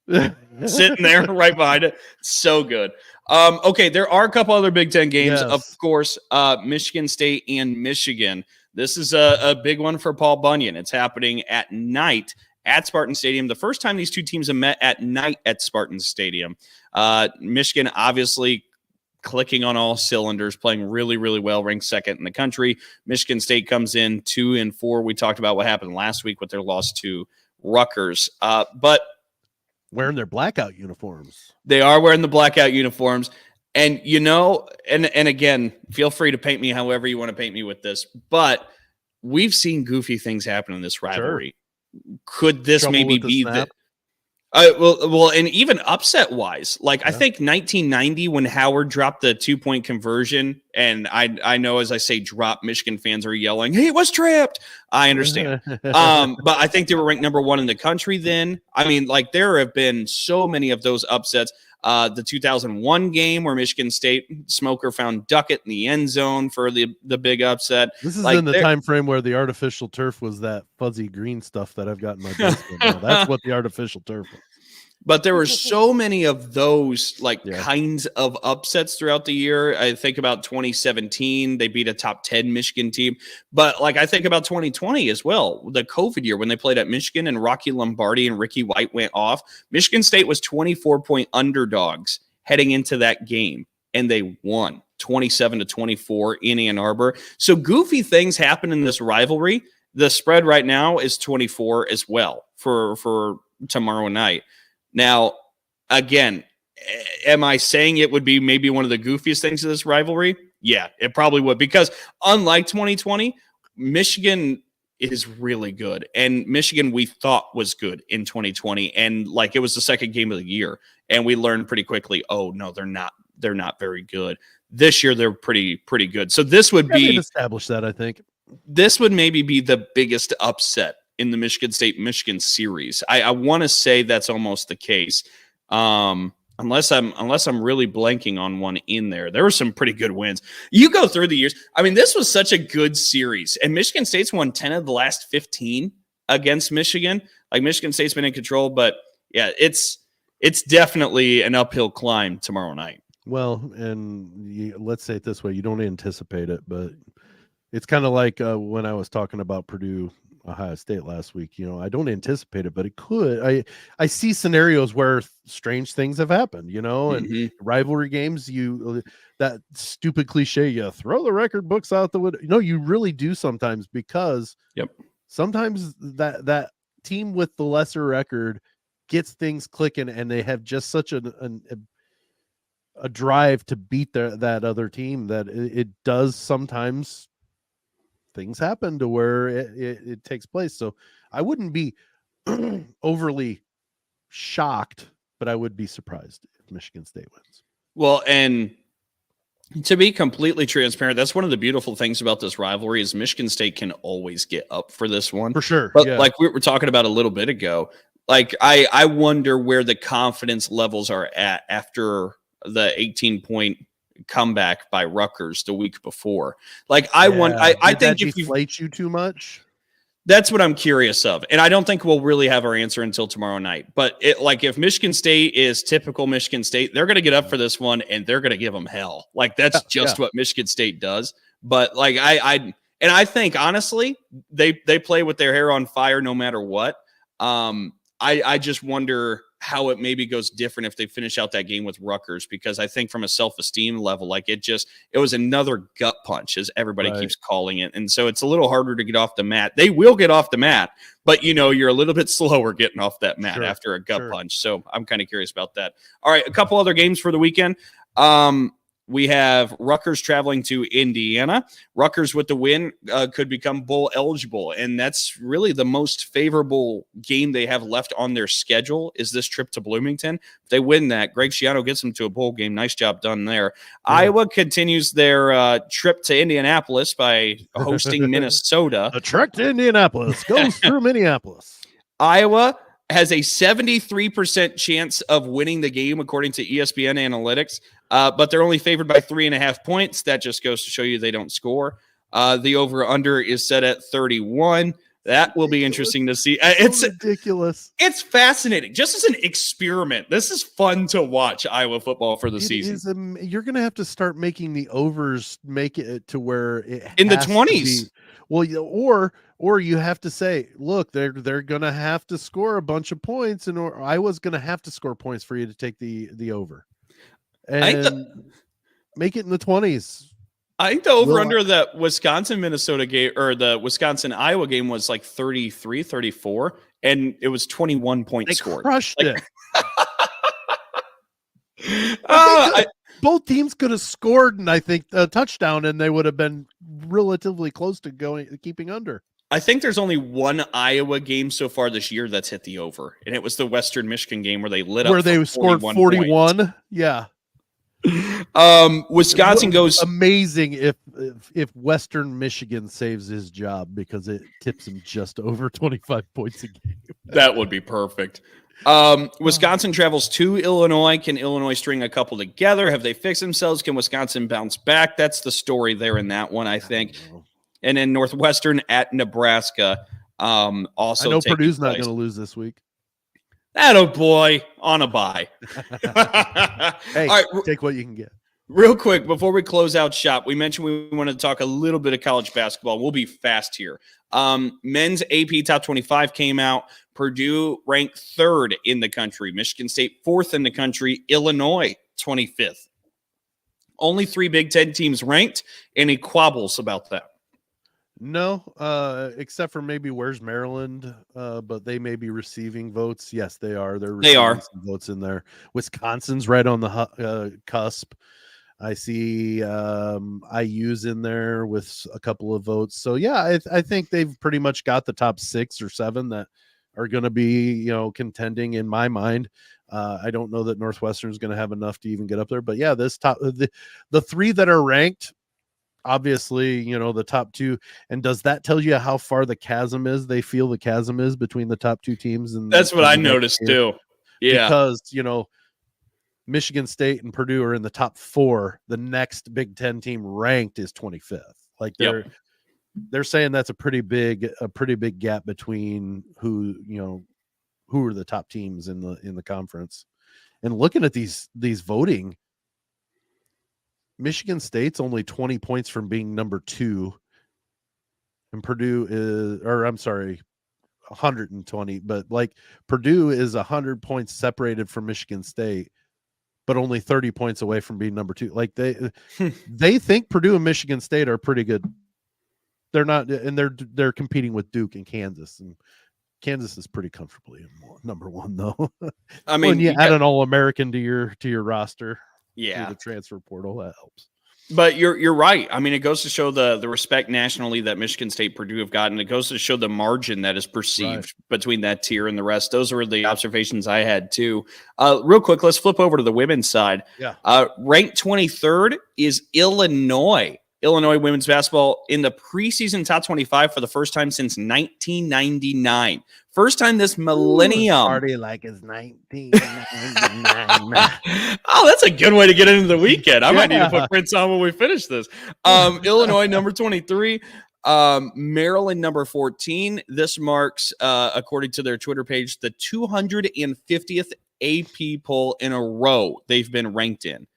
sitting there right behind it. So good. Okay, there are a couple other Big Ten games. Yes. Of course, Michigan State and Michigan. This is a big one for Paul Bunyan. It's happening at night at Spartan Stadium. The first time these two teams have met at night at Spartan Stadium. Michigan obviously clicking on all cylinders, playing really, really well, ranked second in the country. Michigan State comes in 2-4. We talked about what happened last week with their loss to Rutgers. But wearing their blackout uniforms. They are wearing the blackout uniforms. And, and again, feel free to paint me however you want to paint me with this, but we've seen goofy things happen in this rivalry. Sure. Could this Trouble maybe be the well, and even upset wise, like I think 1990 when Howard dropped the 2-point conversion, and I know as I say drop, Michigan fans are yelling, "He was trapped." I understand, but I think they were ranked number 1 in the country then. I mean, like there have been so many of those upsets. The 2001 game where Michigan State Smoker found Duckett in the end zone for the big upset. This is in the time frame where the artificial turf was that fuzzy green stuff that I've got in my basement. That's what the artificial turf was. But there were so many of those Yeah. kinds of upsets throughout the year. I think about 2017, they beat a top 10 Michigan team. But I think about 2020 as well, the COVID year when they played at Michigan and Rocky Lombardi and Ricky White went off. Michigan State was 24-point underdogs heading into that game, and they won 27-24 in Ann Arbor. So goofy things happen in this rivalry. The spread right now is 24 as well for tomorrow night. Now, again, am I saying it would be maybe one of the goofiest things of this rivalry? Yeah, it probably would, because unlike 2020, Michigan is really good. And Michigan we thought was good in 2020. And it was the second game of the year. And we learned pretty quickly, oh, no, they're not. They're not very good. This year, they're pretty good. So this would be established that, I think. This would maybe be the biggest upset in the Michigan State-Michigan series. I want to say that's almost the case. Unless I'm really blanking on one in there. There were some pretty good wins. You go through the years. I mean, this was such a good series. And Michigan State's won 10 of the last 15 against Michigan. Michigan State's been in control, but yeah, it's definitely an uphill climb tomorrow night. Well, and let's say it this way. You don't anticipate it, but it's kind of like when I was talking about Purdue Ohio State last week. I don't anticipate it, but it could. I see scenarios where strange things have happened, and rivalry games, that stupid cliche, you throw the record books out the window. No, you really do sometimes, because sometimes that team with the lesser record gets things clicking, and they have just such a drive to beat that other team that it does sometimes. Things happen to where it takes place. So I wouldn't be overly shocked, but I would be surprised if Michigan State wins. Well, and to be completely transparent, that's one of the beautiful things about this rivalry is Michigan State can always get up for this one. For sure. But like we were talking about a little bit ago, I wonder where the confidence levels are at after the 18-point comeback by Rutgers the week before. I think if deflate you too much, that's what I'm curious of, and I don't think we'll really have our answer until tomorrow night. But if Michigan State is typical Michigan State, they're going to get up for this one and they're going to give them hell. That's just what Michigan State does. But I think honestly they play with their hair on fire no matter what. I just wonder how it maybe goes different if they finish out that game with Rutgers, because I think from a self-esteem level, it was another gut punch, as everybody keeps calling it. And so it's a little harder to get off the mat. They will get off the mat, but you're a little bit slower getting off that mat after a gut punch. So I'm kind of curious about that. All right. A couple other games for the weekend. We have Rutgers traveling to Indiana. Rutgers with the win could become bowl eligible, and that's really the most favorable game they have left on their schedule is this trip to Bloomington. If they win that, Greg Schiano gets them to a bowl game. Nice job done there. Yeah. Iowa continues their trip to Indianapolis by hosting Minnesota. A trek to Indianapolis goes through Minneapolis. Iowa has a 73% chance of winning the game, according to ESPN Analytics. But they're only favored by 3.5 points. That just goes to show you they don't score. The over-under is set at 31. That will be interesting to see. It's ridiculous. It's fascinating. Just as an experiment, this is fun to watch Iowa football for the season. You're going to have to start making the overs, make it to where it in the 20s. Well, or you have to say, look, they're going to have to score a bunch of points, and or Iowa's going to have to score points for you to take the over. And make it in the 20s. I think the over-under that Wisconsin-Minnesota game or the Wisconsin-Iowa game was 33, 34, and it was 21 points scored. Crushed it. Both teams could have scored, and I think a touchdown, and they would have been relatively close to keeping under. I think there's only one Iowa game so far this year that's hit the over, and it was the Western Michigan game where they lit up. Where they scored 41. Points. Yeah. Wisconsin goes amazing if Western Michigan saves his job because it tips him just over 25 points a game. That would be perfect. Wisconsin travels to Illinois. Can Illinois string a couple together? Have they fixed themselves? Can Wisconsin bounce back? That's the story there in that one, I think. And then Northwestern at Nebraska. Also, I know Purdue's not going to lose this week. Atta boy on a bye. Hey, all right, take what you can get. real quick before we close out shop, we mentioned we want to talk a little bit of college basketball. We'll be fast here. Men's AP Top 25 came out. Purdue ranked 3rd in the country. Michigan State 4th in the country. Illinois 25th. Only 3 Big Ten teams ranked. Any quabbles about that? No, except for maybe where's Maryland, but they may be receiving votes. Yes, they are. They're receiving some votes in there. Wisconsin's right on the cusp. I see IU's in there with a couple of votes. So yeah, I think they've pretty much got the top 6 or 7 that are going to be, contending in my mind. I don't know that Northwestern's going to have enough to even get up there, but yeah, this the 3 that are ranked, obviously, the top 2. And does that tell you how far the chasm is? They feel the chasm is between the top 2 teams. And that's what I noticed too. Yeah. Because, Michigan State and Purdue are in the top 4. The next Big Ten team ranked is 25th. Like they're saying that's a pretty big gap between who are the top teams in the conference. And looking at these voting, Michigan State's only 20 points from being number 2, and Purdue is, or I'm sorry, 120, but like Purdue is 100 points separated from Michigan State, but only 30 points away from being number 2. Like they think Purdue and Michigan State are pretty good. They're not, and they're competing with Duke and Kansas, and Kansas is pretty comfortably number 1 though. I mean, when you add an All-American to your roster. Yeah, through the transfer portal, that helps. But you're right. I mean, it goes to show the respect nationally that Michigan State, Purdue have gotten. It goes to show the margin that is perceived between that tier and the rest. Those were the observations I had too. Real quick, let's flip over to the women's side. Yeah. Ranked 23rd is Illinois. Illinois women's basketball in the preseason top 25 for the first time since 1999. First time this millennium. Party like it's 1999. Oh, that's a good way to get into the weekend. I might need to put Prince on when we finish this. Illinois number 23. Maryland number 14. This marks, according to their Twitter page, the 250th AP poll in a row they've been ranked in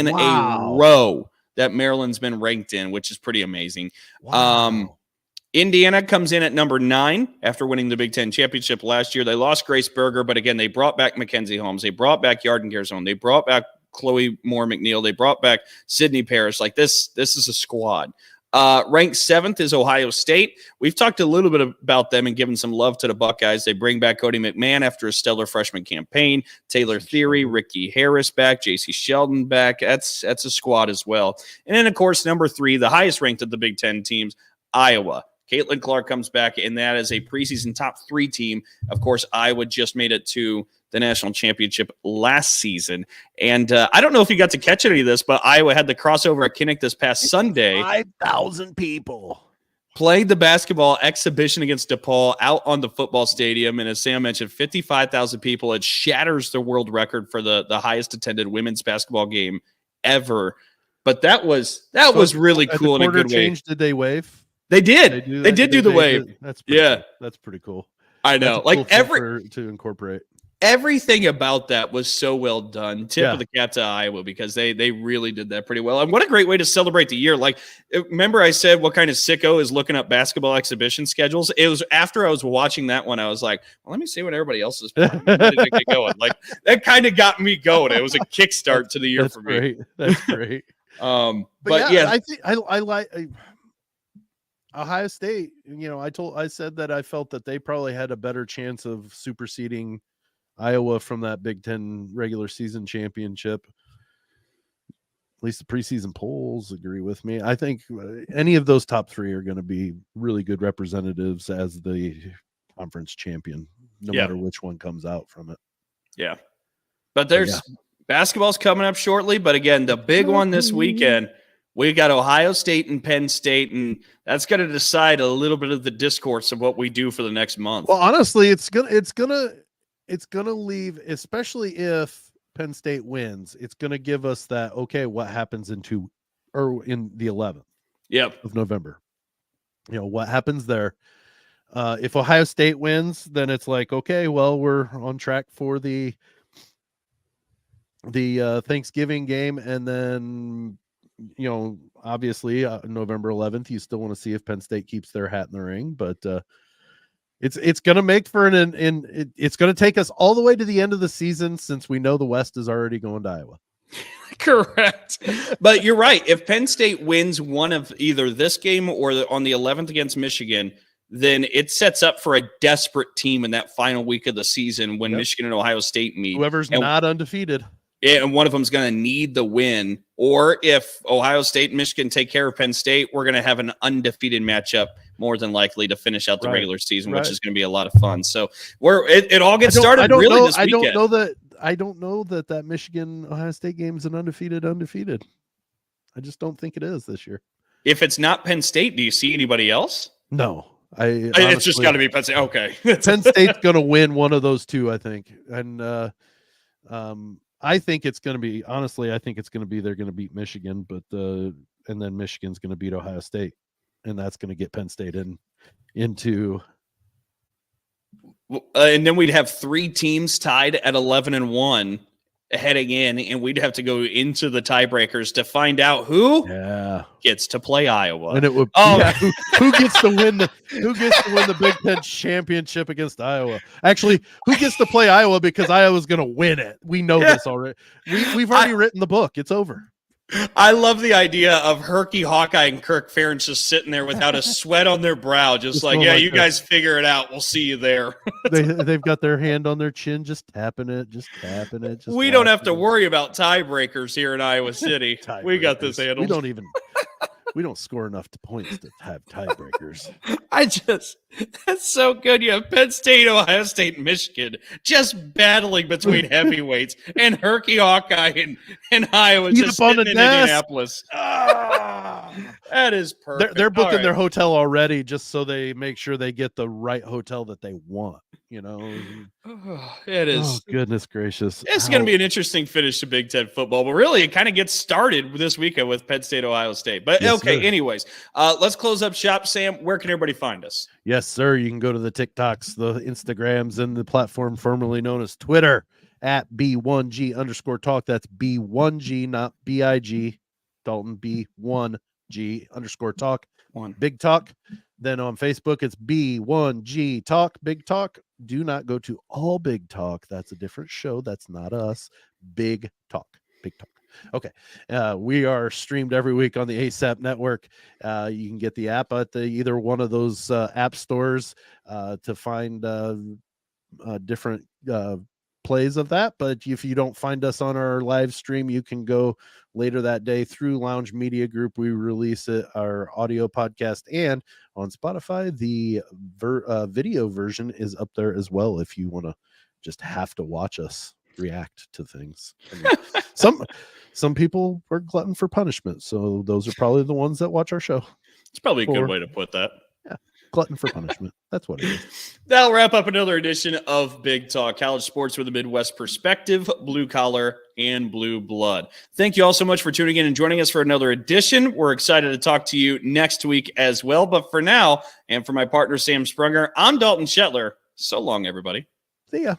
a row that Maryland's been ranked in, which is pretty amazing. Wow. Indiana comes in at number 9 after winning the Big Ten championship last year. They lost Grace Berger, but again, they brought back Mackenzie Holmes. They brought back Yarden Garzone. They brought back Chloe Moore McNeil. They brought back Sydney Parrish. Like this is a squad. Ranked 7th is Ohio State. We've talked a little bit about them and given some love to the Buckeyes. They bring back Cody McMahon after a stellar freshman campaign. Taylor Theory, Ricky Harris back, JC Sheldon back. That's a squad as well. And then, of course, number 3, the highest ranked of the Big Ten teams, Iowa. Caitlin Clark comes back, and that is a preseason top 3 team. Of course, Iowa just made it to the national championship last season. And I don't know if you got to catch any of this, but Iowa had the crossover at Kinnick this past Sunday. 5,000 people. Played the basketball exhibition against DePaul out on the football stadium. And as Sam mentioned, 55,000 people. It shatters the world record for the highest attended women's basketball game ever. But that was really cool in a good way. Did they wave? They did. They did do the wave. That's pretty cool. That's pretty cool. I know. Like to incorporate. Everything about that was so well done. Tip of the cap to Iowa, because they really did that pretty well. And what a great way to celebrate the year. Like, remember I said what kind of sicko is looking up basketball exhibition schedules? It was after I was watching that one, I was like, well, let me see what everybody else is playing. Get going. Like, that kind of got me going. It was a kickstart to the year for me. That's great. But yeah, I think I like Ohio State. I said that I felt that they probably had a better chance of superseding Iowa from that Big Ten regular season championship. At least the preseason polls agree with me. I think any of those top 3 are going to be really good representatives as the conference champion, no matter which one comes out from it. Yeah. But there's basketball's coming up shortly. But again, the big one this weekend, we got Ohio State and Penn State, and that's going to decide a little bit of the discourse of what we do for the next month. Well, honestly, it's gonna leave, especially if Penn State wins, it's gonna give us that, okay, what happens in the 11th of November? What happens there? If Ohio State wins, then it's like, okay, well, we're on track for the Thanksgiving game, and then obviously November 11th, you still want to see if Penn State keeps their hat in the ring, but it's going to make for it's going to take us all the way to the end of the season, since we know the West is already going to Iowa. Correct. But you're right. If Penn State wins one of either this game or on the 11th against Michigan, then it sets up for a desperate team in that final week of the season when Michigan and Ohio State meet. Whoever's not undefeated. Yeah, and one of them is going to need the win. Or if Ohio State and Michigan take care of Penn State, we're going to have an undefeated matchup more than likely to finish out the regular season, which is going to be a lot of fun. So it all gets started this weekend. I don't know that Michigan Ohio State game is an undefeated. I just don't think it is this year. If it's not Penn State, do you see anybody else? No. It's just got to be Penn State. Okay. Penn State's going to win one of those two, I think. And I think it's going to be, honestly, they're going to beat Michigan, and then Michigan's going to beat Ohio State, and that's going to get Penn State into. And then we'd have 3 teams tied at 11-1 heading in, and we'd have to go into the tiebreakers to find out who gets to play Iowa. And it would who gets to win the Big Ten championship against Iowa. Actually, who gets to play Iowa, because Iowa's going to win it. We know this already. We've already written the book. It's over. I love the idea of Herky Hawkeye and Kirk Ferentz just sitting there without a sweat on their brow, just like, you guys figure it out. We'll see you there. They've got their hand on their chin, just tapping it. We don't have to worry about tiebreakers here in Iowa City. We got this handled. We don't score enough points to have tiebreakers. That's so good. You have Penn State, Ohio State, and Michigan just battling between heavyweights, and Herky Hawkeye and Iowa just sitting in Indianapolis. That is perfect. They're booking their hotel already, just so they make sure they get the right hotel that they want. It is. Oh, goodness gracious. It's going to be an interesting finish to Big Ten football, but really it kind of gets started this weekend with Penn State, Ohio State. But anyways, let's close up shop. Sam, where can everybody find us? Yes, sir. You can go to the TikToks, the Instagrams, and the platform formerly known as Twitter at B1G_talk. That's B1G, not BIG. Dalton, B1G_talk. Big Talk. Then on Facebook, it's B1G Talk, Big Talk. Do not go to All Big Talk. That's a different show. That's not us. Big Talk. Okay. We are streamed every week on the ASAP network. You can get the app at either one of those app stores to find different plays of that. But if you don't find us on our live stream, you can go later that day through Lounge Media Group. We release our audio podcast, and on Spotify, the video version is up there as well if you want to just have to watch us react to things. Some people are glutton for punishment, so those are probably the ones that watch our show. It's probably a good way to put that. Yeah, glutton for punishment. That's what it is. That'll wrap up another edition of Big Talk, college sports with a Midwest perspective, blue collar and blue blood. Thank you all so much for tuning in and joining us for another edition. We're excited to talk to you next week as well. But for now, and for my partner Sam Sprunger, I'm Dalton Shetler. So long, everybody. See ya.